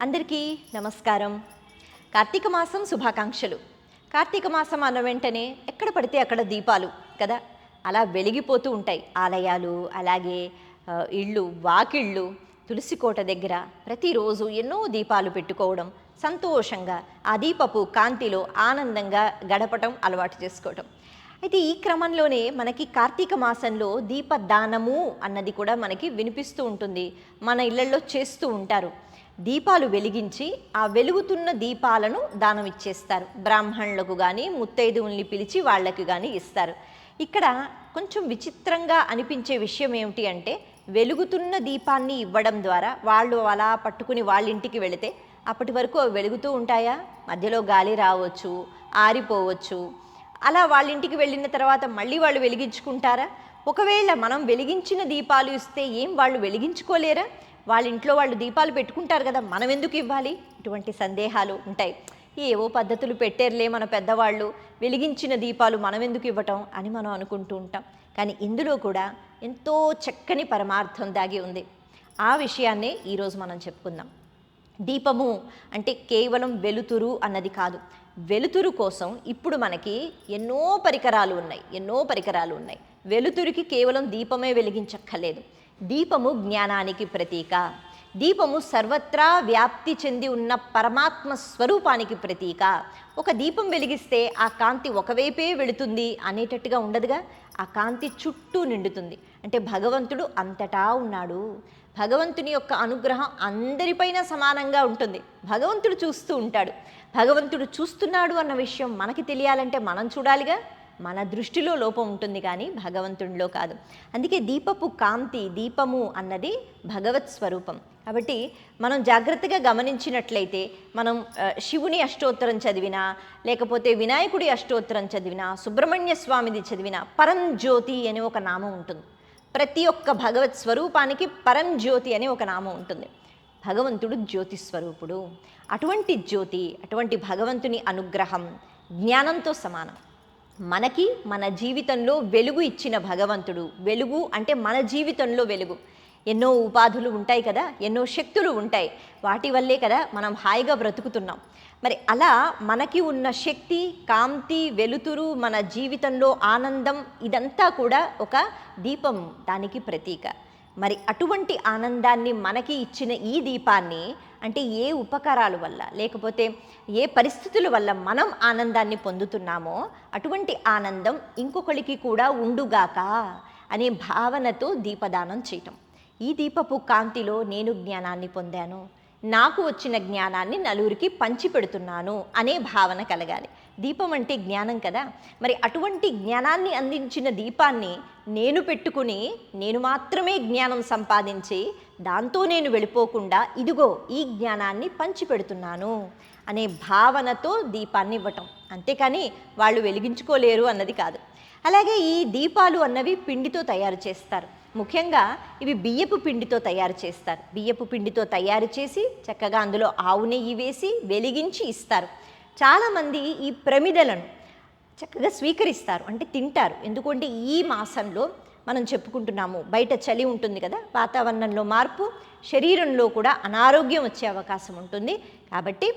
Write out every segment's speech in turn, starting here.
అందరికీ నమస్కారం. కార్తీక మాసం శుభాకాంక్షలు. కార్తీక మాసం అన్న వెంటనే ఎక్కడ పడితే అక్కడ దీపాలు కదా, అలా వెలిగిపోతూ ఉంటాయి ఆలయాలు, అలాగే ఇళ్ళు, వాకిళ్ళు, తులసి కోట దగ్గర ప్రతిరోజు ఎన్నో దీపాలు పెట్టుకోవడం, సంతోషంగా ఆ దీపపు కాంతిలో ఆనందంగా గడపటం అలవాటు చేసుకోవటం. అయితే ఈ క్రమంలోనే మనకి కార్తీక మాసంలో దీపదానము అన్నది కూడా మనకి వినిపిస్తూ ఉంటుంది, మన ఇళ్లలో చేస్తూ ఉంటారు. దీపాలు వెలిగించి ఆ వెలుగుతున్న దీపాలను దానం ఇచ్చేస్తారు. బ్రాహ్మణులకు కానీ ముత్తైదువుల్ని పిలిచి వాళ్ళకి కానీ ఇస్తారు. ఇక్కడ కొంచెం విచిత్రంగా అనిపించే విషయం ఏమిటి అంటే, వెలుగుతున్న దీపాన్ని ఇవ్వడం ద్వారా వాళ్ళు అలా పట్టుకుని వాళ్ళ ఇంటికి వెళితే అప్పటి వరకు అవి వెలుగుతూ ఉంటాయా? మధ్యలో గాలి రావచ్చు, ఆరిపోవచ్చు. అలా వాళ్ళ ఇంటికి వెళ్ళిన తర్వాత మళ్ళీ వాళ్ళు వెలిగించుకుంటారా? ఒకవేళ మనం వెలిగించిన దీపాలు ఇస్తే ఏం వాళ్ళు వెలిగించుకోలేరా? వాళ్ళ ఇంట్లో వాళ్ళు దీపాలు పెట్టుకుంటారు కదా, మనం ఎందుకు ఇవ్వాలి? ఇటువంటి సందేహాలు ఉంటాయి. ఏవో పద్ధతులు పెట్టేర్లే మన పెద్దవాళ్ళు, వెలిగించిన దీపాలు మనం ఎందుకు ఇవ్వటం అని మనం అనుకుంటూ ఉంటాం. కానీ ఇందులో కూడా ఎంతో చక్కని పరమార్థం దాగి ఉంది. ఆ విషయాన్నే ఈరోజు మనం చెప్పుకుందాం. దీపము అంటే కేవలం వెలుతురు అన్నది కాదు. వెలుతురు కోసం ఇప్పుడు మనకి ఎన్నో పరికరాలు ఉన్నాయి. వెలుతురికి కేవలం దీపమే వెలిగించక్కర్లేదు. దీపము జ్ఞానానికి ప్రతీక. దీపము సర్వత్రా వ్యాప్తి చెంది ఉన్న పరమాత్మ స్వరూపానికి ప్రతీక. ఒక దీపం వెలిగిస్తే ఆ కాంతి ఒకవైపే వెళుతుంది అనేటట్టుగా ఉండదుగా, ఆ కాంతి చుట్టూ నిండుతుంది. అంటే భగవంతుడు అంతటా ఉన్నాడు. భగవంతుని యొక్క అనుగ్రహం అందరిపైన సమానంగా ఉంటుంది. భగవంతుడు చూస్తూ ఉంటాడు. భగవంతుడు చూస్తున్నాడు అన్న విషయం మనకి తెలియాలంటే మనం చూడాలిగా. మన దృష్టిలో లోపం ఉంటుంది కానీ భగవంతుడిలో కాదు. అందుకే దీపపు కాంతి, దీపము అన్నది భగవత్ స్వరూపం. కాబట్టి మనం జాగ్రత్తగా గమనించినట్లయితే మనం శివుని అష్టోత్తరం చదివినా, లేకపోతే వినాయకుడి అష్టోత్తరం చదివినా, సుబ్రహ్మణ్య స్వామిది చదివినా పరంజ్యోతి అనే ఒక నామం ఉంటుంది. ప్రతి ఒక్క భగవత్ స్వరూపానికి పరంజ్యోతి అనే ఒక నామం ఉంటుంది. భగవంతుడు జ్యోతి స్వరూపుడు. అటువంటి జ్యోతి, అటువంటి భగవంతుని అనుగ్రహం జ్ఞానంతో సమానం. మనకి మన జీవితంలో వెలుగు ఇచ్చిన భగవంతుడు. వెలుగు అంటే మన జీవితంలో వెలుగు. ఎన్నో ఉపాధులు ఉంటాయి కదా, ఎన్నో శక్తులు ఉంటాయి. వాటి వల్లే కదా మనం హాయిగా బ్రతుకుతున్నాం. మరి అలా మనకి ఉన్న శక్తి, కాంతి, వెలుతురు, మన జీవితంలో ఆనందం, ఇదంతా కూడా ఒక దీపం, దానికి ప్రతీక. మరి అటువంటి ఆనందాన్ని మనకి ఇచ్చిన ఈ దీపాన్ని, అంటే ఏ ఉపకారాల వల్ల, లేకపోతే ఏ పరిస్థితుల వల్ల మనం ఆనందాన్ని పొందుతున్నామో అటువంటి ఆనందం ఇంకొకరికి కూడా ఉండుగాక అనే భావనతో దీపదానం చేయటం. ఈ దీపపు కాంతిలో నేను జ్ఞానాన్ని పొందాను, నాకు వచ్చిన జ్ఞానాన్ని నలుగురికి పంచిపెడుతున్నాను అనే భావన కలగాలి. దీపం అంటే జ్ఞానం కదా. మరి అటువంటి జ్ఞానాన్ని అందించిన దీపాన్ని నేను పెట్టుకుని నేను మాత్రమే జ్ఞానం సంపాదించి దాంతో నేను వెళ్ళిపోకుండా ఇదిగో ఈ జ్ఞానాన్ని పంచిపెడుతున్నాను అనే భావనతో దీపాన్ని ఇవ్వటం. అంతేకాని వాళ్ళు వెలిగించుకోలేరు అన్నది కాదు. అలాగే ఈ దీపాలు అన్నవి పిండితో తయారు చేస్తారు. ముఖ్యంగా ఇవి బియ్యపు పిండితో తయారు చేస్తారు. బియ్యపు పిండితో తయారు చేసి చక్కగా అందులో ఆవు నెయ్యి వేసి వెలిగించి ఇస్తారు. చాలామంది ఈ ప్రమిదలను చక్కగా స్వీకరిస్తారు, అంటే తింటారు. ఎందుకంటే ఈ మాసంలో మనం చెప్పుకుంటున్నాము, బయట చలి ఉంటుంది కదా, వాతావరణంలో మార్పు, శరీరంలో కూడా అనారోగ్యం వచ్చే అవకాశం ఉంటుంది. కాబట్టి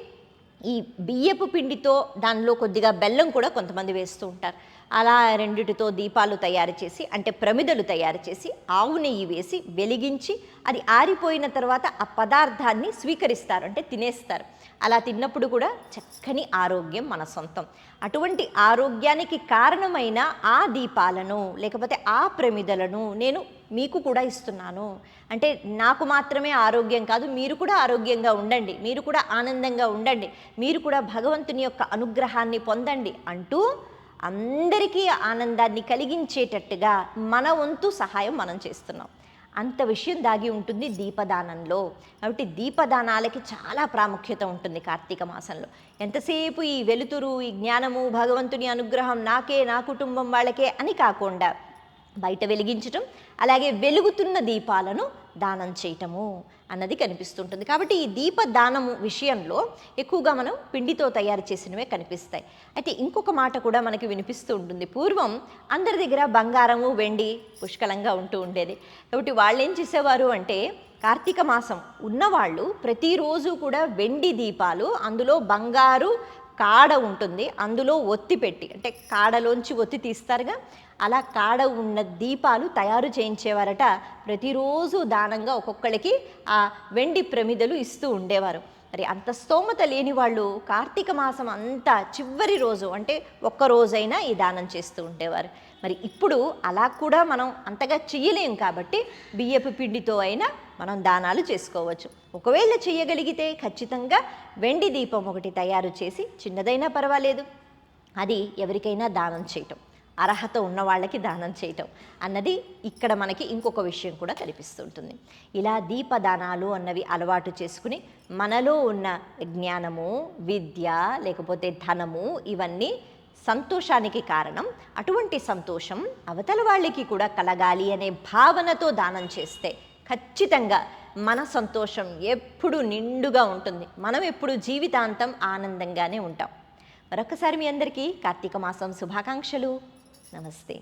ఈ బియ్యపు పిండితో దానిలో కొద్దిగా బెల్లం కూడా కొంతమంది వేస్తూ ఉంటారు. అలా రెండిటితో దీపాలు తయారు చేసి, అంటే ప్రమిదలు తయారు చేసి ఆవు నెయ్యి వేసి వెలిగించి అది ఆరిపోయిన తర్వాత ఆ పదార్థాన్ని స్వీకరిస్తారు, అంటే తినేస్తారు. అలా తిన్నప్పుడు కూడా చక్కని ఆరోగ్యం మన సొంతం. అటువంటి ఆరోగ్యానికి కారణమైన ఆ దీపాలను, లేకపోతే ఆ ప్రమిదలను నేను మీకు కూడా ఇస్తున్నాను. అంటే నాకు మాత్రమే ఆరోగ్యం కాదు, మీరు కూడా ఆరోగ్యంగా ఉండండి, మీరు కూడా ఆనందంగా ఉండండి, మీరు కూడా భగవంతుని యొక్క అనుగ్రహాన్ని పొందండి అంటూ అందరికీ ఆనందాన్ని కలిగించేటట్టుగా మన వంతు సహాయం మనం చేస్తున్నాం. అంత విషయం దాగి ఉంటుంది దీపదానంలో. కాబట్టి దీపదానాలకి చాలా ప్రాముఖ్యత ఉంటుంది కార్తీక మాసంలో. ఎంతసేపు ఈ వెలుతురు, ఈ జ్ఞానము, భగవంతుని అనుగ్రహం నాకే, నా కుటుంబం వాళ్ళకే అని కాకుండా బయట వెలిగించటం, అలాగే వెలుగుతున్న దీపాలను దానం చేయటము అన్నది కనిపిస్తుంటుంది. కాబట్టి ఈ దీపదానము విషయంలో ఎక్కువగా మనం పిండితో తయారు చేసినవే కనిపిస్తాయి. అయితే ఇంకొక మాట కూడా మనకి వినిపిస్తూ ఉంటుంది. పూర్వం అందరి దగ్గర బంగారము వెండి పుష్కలంగా ఉంటూ ఉండేది. కాబట్టి వాళ్ళు ఏం చేసేవారు అంటే కార్తీక మాసం ఉన్నవాళ్ళు ప్రతిరోజు కూడా వెండి దీపాలు, అందులో బంగారు కాడ ఉంటుంది, అందులో ఒత్తి పెట్టి, అంటే కాడలోంచి ఒత్తి తీస్తారుగా, అలా కాడ ఉన్న దీపాలు తయారు చేయించేవారట. ప్రతిరోజు దానంగా ఒక్కొక్కరికి ఆ వెండి ప్రమిదలు ఇస్తూ ఉండేవారు. మరి అంత స్తోమత లేని వాళ్ళు కార్తీక మాసం అంతా చివరి రోజు అంటే ఒక్కరోజైనా ఈ దానం చేస్తూ ఉండేవారు. మరి ఇప్పుడు అలా కూడా మనం అంతగా చెయ్యలేం కాబట్టి బియ్యపు పిండితో అయినా మనం దానాలు చేసుకోవచ్చు. ఒకవేళ చేయగలిగితే ఖచ్చితంగా వెండి దీపం ఒకటి తయారు చేసి, చిన్నదైనా పర్వాలేదు, అది ఎవరికైనా దానం చేయటం, అర్హత ఉన్న వాళ్ళకి దానం చేయటం అన్నది ఇక్కడ మనకి ఇంకొక విషయం కూడా కనిపిస్తుంటుంది. ఇలా దీపదానాలు అన్నవి అలవాటు చేసుకుని మనలో ఉన్న జ్ఞానము, విద్య, లేకపోతే ధనము, ఇవన్నీ సంతోషానికి కారణం. అటువంటి సంతోషం అవతల వాళ్ళకి కూడా కలగాలి అనే భావనతో దానం చేస్తే ఖచ్చితంగా మన సంతోషం ఎప్పుడు నిండుగా ఉంటుంది. మనం ఎప్పుడు జీవితాంతం ఆనందంగానే ఉంటాం. మరొకసారి మీ అందరికీ కార్తీక మాసం శుభాకాంక్షలు. నమస్తే.